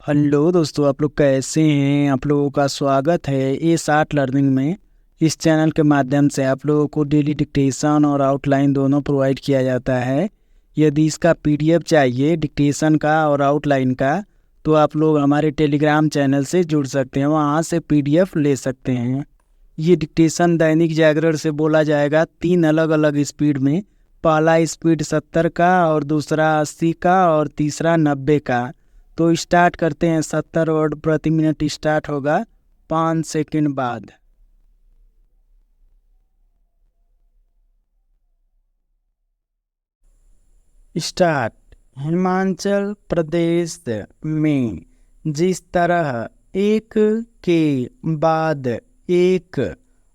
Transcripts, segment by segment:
Hello दोस्तों, आप लोग कैसे हैं। आप लोगों का स्वागत है A60 लर्निंग में। इस चैनल के माध्यम से आप लोगों को डेली डिक्टेशन और आउटलाइन दोनों प्रोवाइड किया जाता है। यदि इसका PDF चाहिए, डिक्टेशन का और आउटलाइन का, तो आप लोग हमारे टेलीग्राम चैनल से जुड़ सकते हैं, वहाँ से PDF ले सकते हैं। ये डिक्टेशन दैनिक जागरण से बोला जाएगा 3 अलग अलग स्पीड में। पहला स्पीड 70 का, और दूसरा 80 का, और तीसरा 90 का। तो स्टार्ट करते हैं। 70 वर्ड प्रति मिनट स्टार्ट होगा 5 सेकंड बाद। स्टार्ट। हिमाचल प्रदेश में जिस तरह एक के बाद एक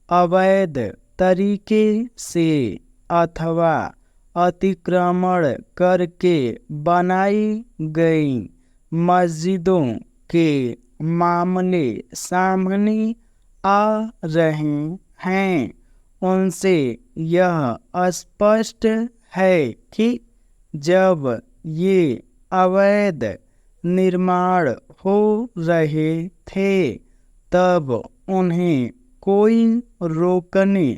अवैध तरीके से अथवा अतिक्रमण करके बनाई गई मस्जिदों के मामले सामने आ रहे हैं, उनसे यह स्पष्ट है कि जब ये अवैध निर्माण हो रहे थे तब उन्हें कोई रोकने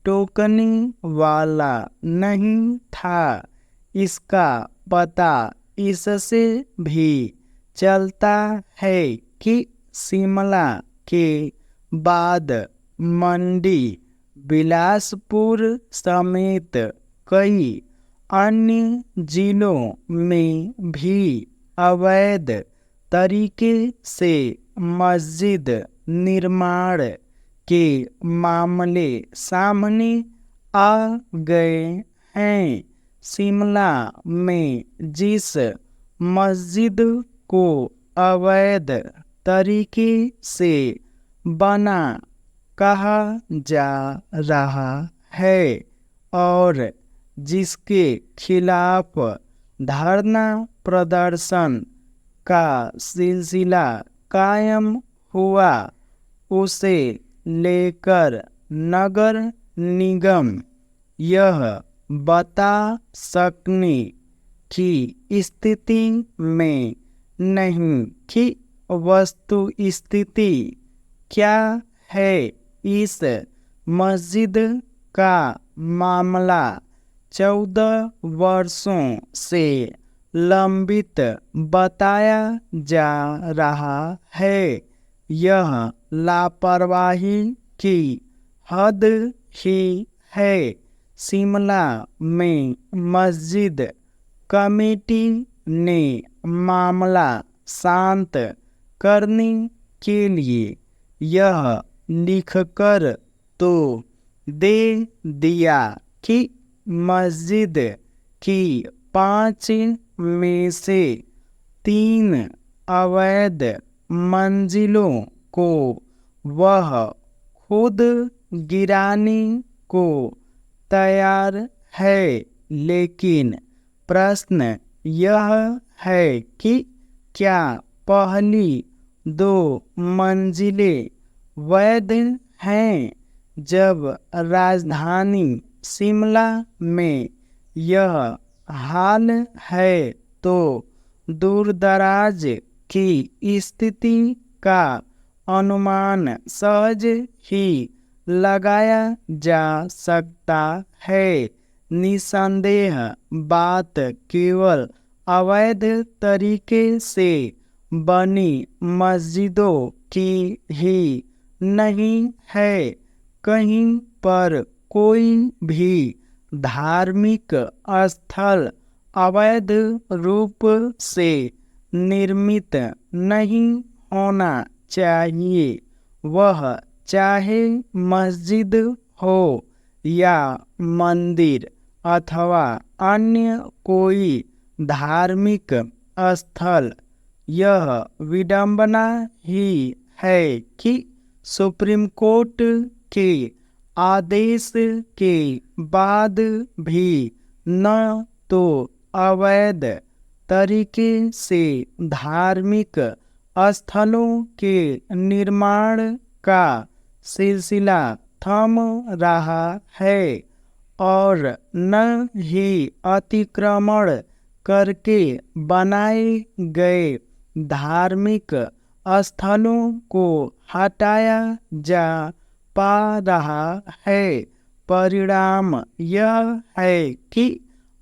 टोकने वाला नहीं था। इसका पता इससे भी चलता है कि शिमला के बाद मंडी, बिलासपुर समेत कई अन्य जिलों में भी अवैध तरीके से मस्जिद निर्माण के मामले सामने आ गए हैं। शिमला में जिस मस्जिद को अवैध तरीके से बना कहा जा रहा है और जिसके खिलाफ धरना प्रदर्शन का सिलसिला कायम हुआ, उसे लेकर नगर निगम यह बता सकने की स्थिति में नहीं कि वस्तु स्थिति क्या है। इस मस्जिद का मामला 14 वर्षों से लंबित बताया जा रहा है। यह लापरवाही की हद ही है। शिमला में मस्जिद कमेटी ने मामला शांत करने के लिए यह लिखकर तो दे दिया कि मस्जिद की 5 में से 3 अवैध मंजिलों को वह खुद गिराने को तैयार है, लेकिन प्रश्न यह है कि क्या पहली 2 मंजिलें वैध हैं। जब राजधानी शिमला में यह हाल है तो दूरदराज की स्थिति का अनुमान सहज ही लगाया जा सकता है। निसंदेह बात केवल अवैध तरीके से बनी मस्जिदों की ही नहीं है। कहीं पर कोई भी धार्मिक स्थल अवैध रूप से निर्मित नहीं होना चाहिए, वह चाहे मस्जिद हो या मंदिर अथवा अन्य कोई धार्मिक स्थल। यह विडंबना ही है कि सुप्रीम कोर्ट के आदेश के बाद भी न तो अवैध तरीके से धार्मिक स्थलों के निर्माण का सिलसिला थम रहा है और न ही अतिक्रमण करके बनाए गए धार्मिक स्थलों को हटाया जा पा रहा है। परिणाम यह है कि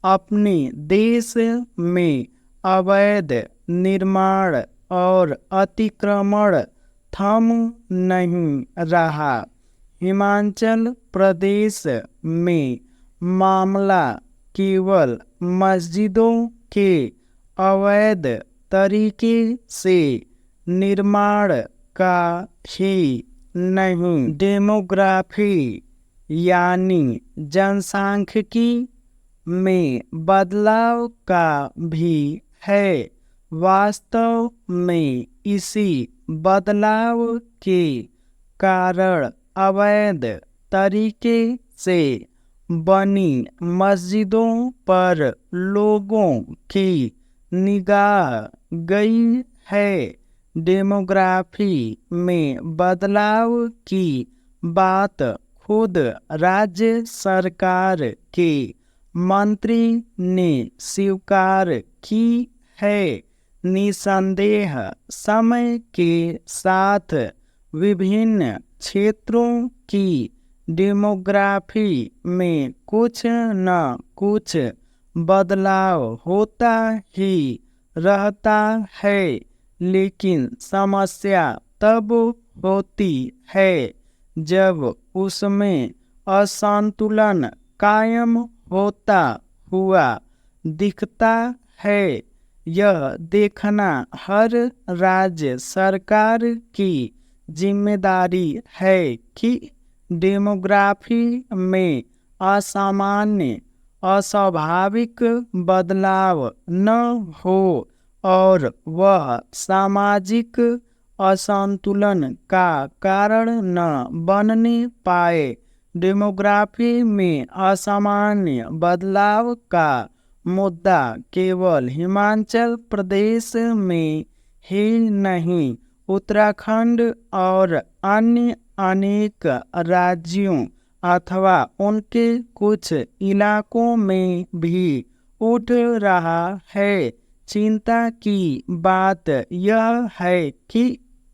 अपने देश में अवैध निर्माण और अतिक्रमण थम नहीं रहा। हिमाचल प्रदेश में मामला केवल मस्जिदों के अवैध तरीके से निर्माण का ही नहीं, डेमोग्राफी यानी जनसांख्यिकी में बदलाव का भी है। वास्तव में इसी बदलाव के कारण अवैध तरीके से बनी मस्जिदों पर लोगों की निगाह गई है। डेमोग्राफी में बदलाव की बात खुद राज्य सरकार के मंत्री ने स्वीकार की है। निसंदेह समय के साथ विभिन्न क्षेत्रों की डेमोग्राफी में कुछ न कुछ बदलाव होता ही रहता है, लेकिन समस्या तब होती है जब उसमें असंतुलन कायम होता हुआ दिखता है। यह देखना हर राज्य सरकार की जिम्मेदारी है कि डेमोग्राफी में असामान्य अस्वाभाविक बदलाव न हो और वह सामाजिक असंतुलन का कारण न बनने पाए। डेमोग्राफी में असामान्य बदलाव का मुद्दा केवल हिमाचल प्रदेश में ही नहीं, उत्तराखंड और अन्य अनेक राज्यों अथवा उनके कुछ इलाकों में भी उठ रहा है। चिंता की बात यह है कि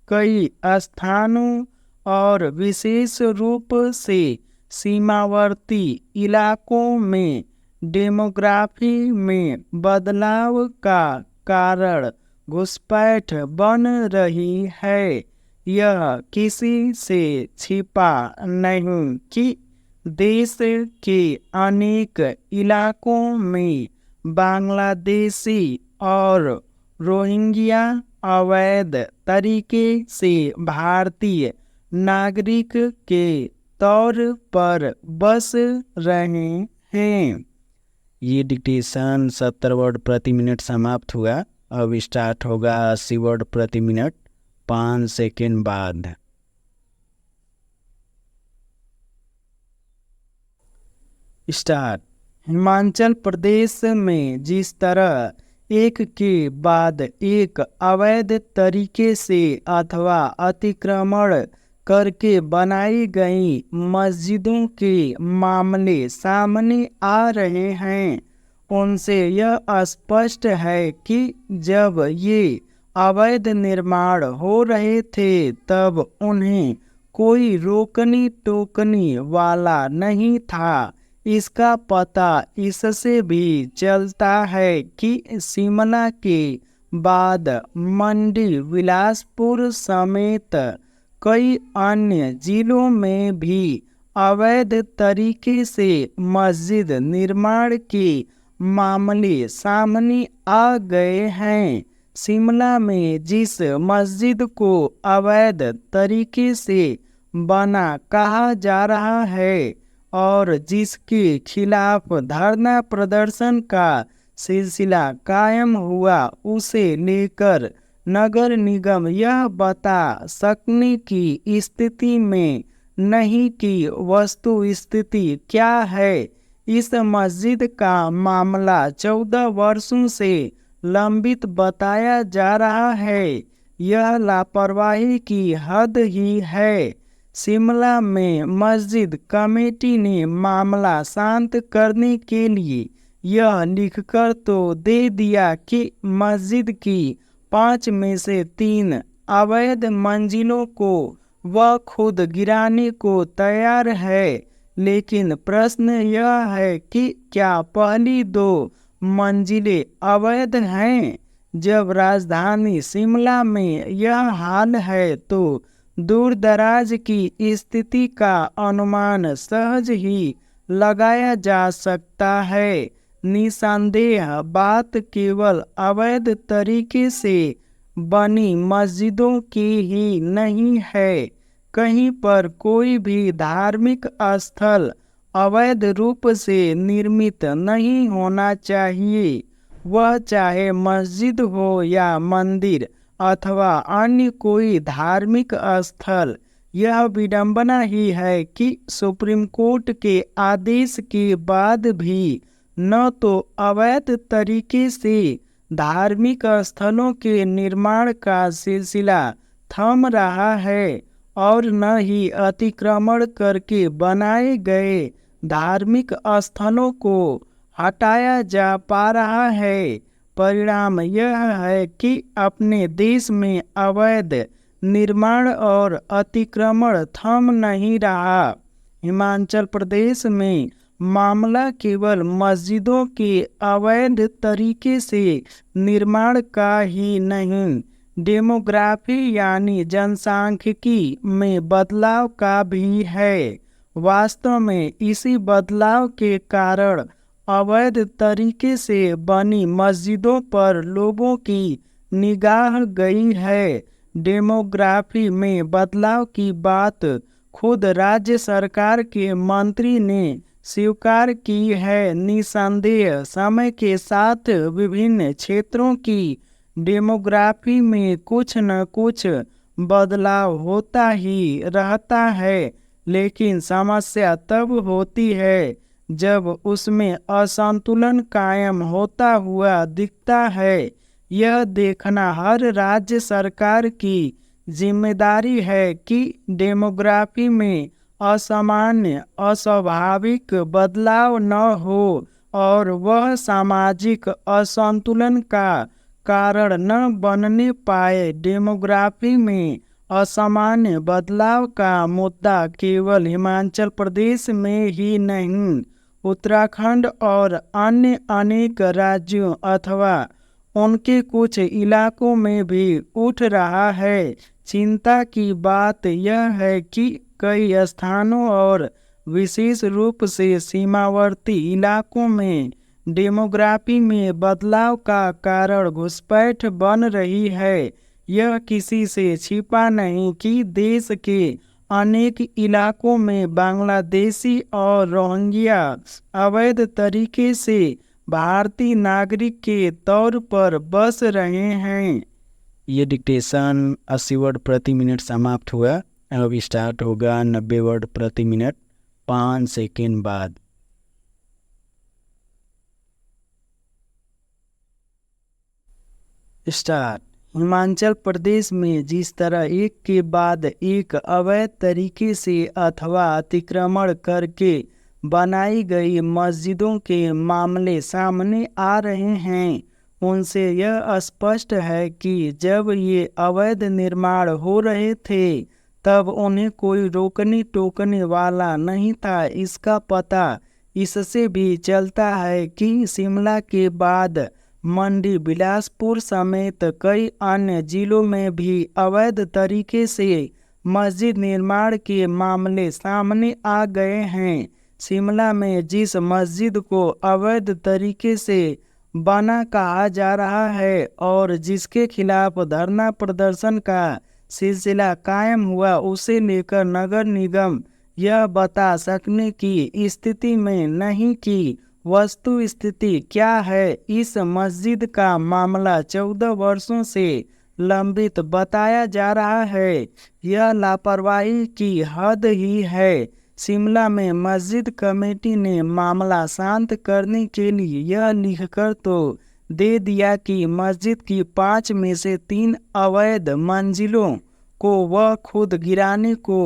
कई स्थानों और विशेष रूप से सीमावर्ती इलाकों में डेमोग्राफी में बदलाव का कारण घुसपैठ बन रही है। यह किसी से छिपा नहीं कि देश के अनेक इलाकों में बांग्लादेशी और रोहिंग्या अवैध तरीके से भारतीय नागरिक के तौर पर बस रहे हैं। ये डिक्टेशन 70 वर्ड प्रति मिनट समाप्त हुआ। अब स्टार्ट होगा 80 वर्ड प्रति मिनट 5 सेकेंड बाद। स्टार्ट। हिमाचल प्रदेश में जिस तरह एक के बाद एक अवैध तरीके से अथवा अतिक्रमण करके बनाई गई मस्जिदों के मामले सामने आ रहे हैं, उनसे यह स्पष्ट है कि जब ये अवैध निर्माण हो रहे थे तब उन्हें कोई रोकने टोकने वाला नहीं था। इसका पता इससे भी चलता है कि शिमला के बाद मंडी, बिलासपुर समेत कई अन्य जिलों में भी अवैध तरीके से मस्जिद निर्माण के मामले सामने आ गए हैं। शिमला में जिस मस्जिद को अवैध तरीके से बना कहा जा रहा है और जिसके खिलाफ धरना प्रदर्शन का सिलसिला कायम हुआ, उसे लेकर नगर निगम यह बता सकने की स्थिति में नहीं कि वस्तु स्थिति क्या है। इस मस्जिद का मामला 14 वर्षों से लंबित बताया जा रहा है। यह लापरवाही की हद ही है। शिमला में मस्जिद कमेटी ने मामला शांत करने के लिए यह लिखकर तो दे दिया कि मस्जिद की 5 में से 3 अवैध मंजिलों को वह खुद गिराने को तैयार है, लेकिन प्रश्न यह है कि क्या पहली 2 मंजिलें अवैध हैं? जब राजधानी शिमला में यह हाल है तो दूर दराज की स्थिति का अनुमान सहज ही लगाया जा सकता है। निसंदेह बात केवल अवैध तरीके से बनी मस्जिदों की ही नहीं है। कहीं पर कोई भी धार्मिक स्थल अवैध रूप से निर्मित नहीं होना चाहिए, वह चाहे मस्जिद हो या मंदिर अथवा अन्य कोई धार्मिक स्थल। यह विडंबना ही है कि सुप्रीम कोर्ट के आदेश के बाद भी न तो अवैध तरीके से धार्मिक स्थलों के निर्माण का सिलसिला थम रहा है और न ही अतिक्रमण करके बनाए गए धार्मिक स्थलों को हटाया जा पा रहा है। परिणाम यह है कि अपने देश में अवैध निर्माण और अतिक्रमण थम नहीं रहा। हिमाचल प्रदेश में मामला केवल मस्जिदों के अवैध तरीके से निर्माण का ही नहीं, डेमोग्राफी यानी जनसांख्यिकी में बदलाव का भी है। वास्तव में इसी बदलाव के कारण अवैध तरीके से बनी मस्जिदों पर लोगों की निगाह गई है। डेमोग्राफी में बदलाव की बात खुद राज्य सरकार के मंत्री ने स्वीकार की है। निसंदेह समय के साथ विभिन्न क्षेत्रों की डेमोग्राफी में कुछ न कुछ बदलाव होता ही रहता है, लेकिन समस्या तब होती है जब उसमें असंतुलन कायम होता हुआ दिखता है। यह देखना हर राज्य सरकार की जिम्मेदारी है कि डेमोग्राफी में असामान्य अस्वाभाविक बदलाव न हो और वह सामाजिक असंतुलन का कारण न बनने पाए। डेमोग्राफी में असामान्य बदलाव का मुद्दा केवल हिमाचल प्रदेश में ही नहीं, उत्तराखंड और अन्य अनेक राज्यों अथवा उनके कुछ इलाकों में भी उठ रहा है। चिंता की बात यह है कि कई स्थानों और विशेष रूप से सीमावर्ती इलाकों में डेमोग्राफी में बदलाव का कारण घुसपैठ बन रही है। यह किसी से छिपा नहीं कि देश के अनेक इलाकों में बांग्लादेशी और रोहिंग्या अवैध तरीके से भारतीय नागरिक के तौर पर बस रहे हैं। ये डिक्टेशन 80 वर्ड प्रति मिनट समाप्त हुआ। अब स्टार्ट होगा 90 वर्ड प्रति मिनट 5 सेकेंड बाद। स्टार्ट। हिमाचल प्रदेश में जिस तरह एक के बाद एक अवैध तरीके से अथवा अतिक्रमण करके बनाई गई मस्जिदों के मामले सामने आ रहे हैं, उनसे यह स्पष्ट है कि जब ये अवैध निर्माण हो रहे थे तब उन्हें कोई रोकने टोकने वाला नहीं था। इसका पता इससे भी चलता है कि शिमला के बाद मंडी, बिलासपुर समेत कई अन्य जिलों में भी अवैध तरीके से मस्जिद निर्माण के मामले सामने आ गए हैं। शिमला में जिस मस्जिद को अवैध तरीके से बना कहा जा रहा है और जिसके खिलाफ धरना प्रदर्शन का सिलसिला कायम हुआ, उसे लेकर नगर निगम यह बता सकने की स्थिति में नहीं कि वस्तु स्थिति क्या है। इस मस्जिद का मामला 14 वर्षों से लंबित बताया जा रहा है। यह लापरवाही की हद ही है। शिमला में मस्जिद कमेटी ने मामला शांत करने के लिए यह लिखकर तो दे दिया कि मस्जिद की 5 में से 3 अवैध मंजिलों को वह खुद गिराने को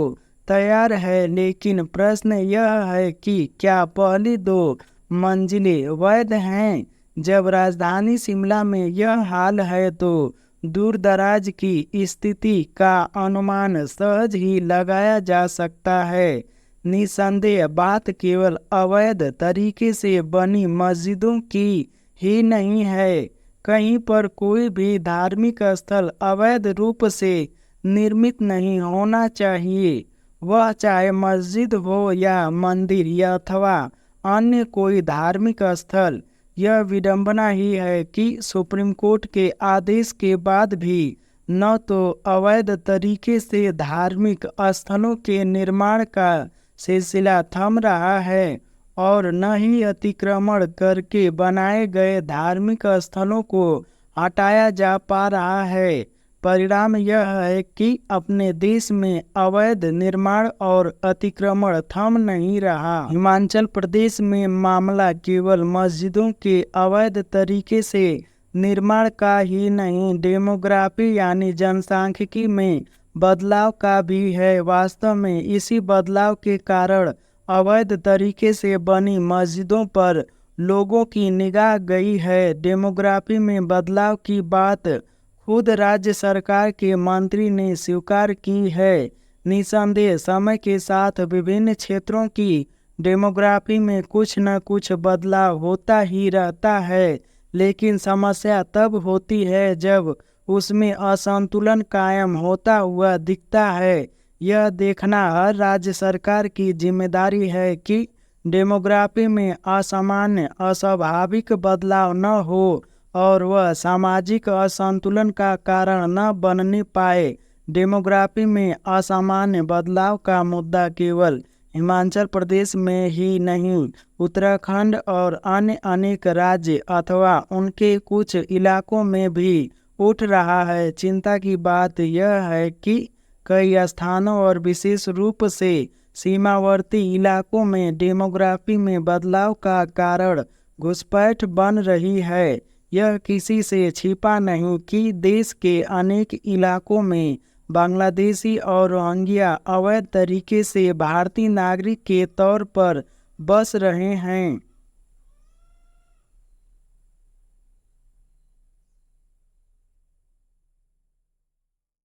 तैयार है, लेकिन प्रश्न यह है कि क्या पहली 2 मंजिलें वैध हैं? जब राजधानी शिमला में यह हाल है तो दूर दराज की स्थिति का अनुमान सहज ही लगाया जा सकता है। निसंदेह बात केवल अवैध तरीके से बनी मस्जिदों की ही नहीं है। कहीं पर कोई भी धार्मिक स्थल अवैध रूप से निर्मित नहीं होना चाहिए, वह चाहे मस्जिद हो या मंदिर या अथवा अन्य कोई धार्मिक स्थल। यह विडंबना ही है कि सुप्रीम कोर्ट के आदेश के बाद भी न तो अवैध तरीके से धार्मिक स्थलों के निर्माण का सिलसिला थम रहा है और न ही अतिक्रमण करके बनाए गए धार्मिक स्थलों को हटाया जा पा रहा है। परिणाम यह है कि अपने देश में अवैध निर्माण और अतिक्रमण थम नहीं रहा। हिमाचल प्रदेश में मामला केवल मस्जिदों के अवैध तरीके से निर्माण का ही नहीं, डेमोग्राफी यानी जनसांख्यिकी में बदलाव का भी है। वास्तव में इसी बदलाव के कारण अवैध तरीके से बनी मस्जिदों पर लोगों की निगाह गई है। डेमोग्राफी में बदलाव की बात खुद राज्य सरकार के मंत्री ने स्वीकार की है। निसंदेह समय के साथ विभिन्न क्षेत्रों की डेमोग्राफी में कुछ न कुछ बदलाव होता ही रहता है, लेकिन समस्या तब होती है जब उसमें असंतुलन कायम होता हुआ दिखता है। यह देखना हर राज्य सरकार की जिम्मेदारी है कि डेमोग्राफी में असामान्य अस्वाभाविक बदलाव न हो और वह सामाजिक असंतुलन का कारण न बनने पाए। डेमोग्राफी में असामान्य बदलाव का मुद्दा केवल हिमाचल प्रदेश में ही नहीं, उत्तराखंड और अन्य अनेक राज्य अथवा उनके कुछ इलाकों में भी उठ रहा है। चिंता की बात यह है कि कई स्थानों और विशेष रूप से सीमावर्ती इलाकों में डेमोग्राफी में बदलाव का कारण घुसपैठ बन रही है। यह किसी से छिपा नहीं कि देश के अनेक इलाकों में बांग्लादेशी और रोहिंग्या अवैध तरीके से भारतीय नागरिक के तौर पर बस रहे हैं।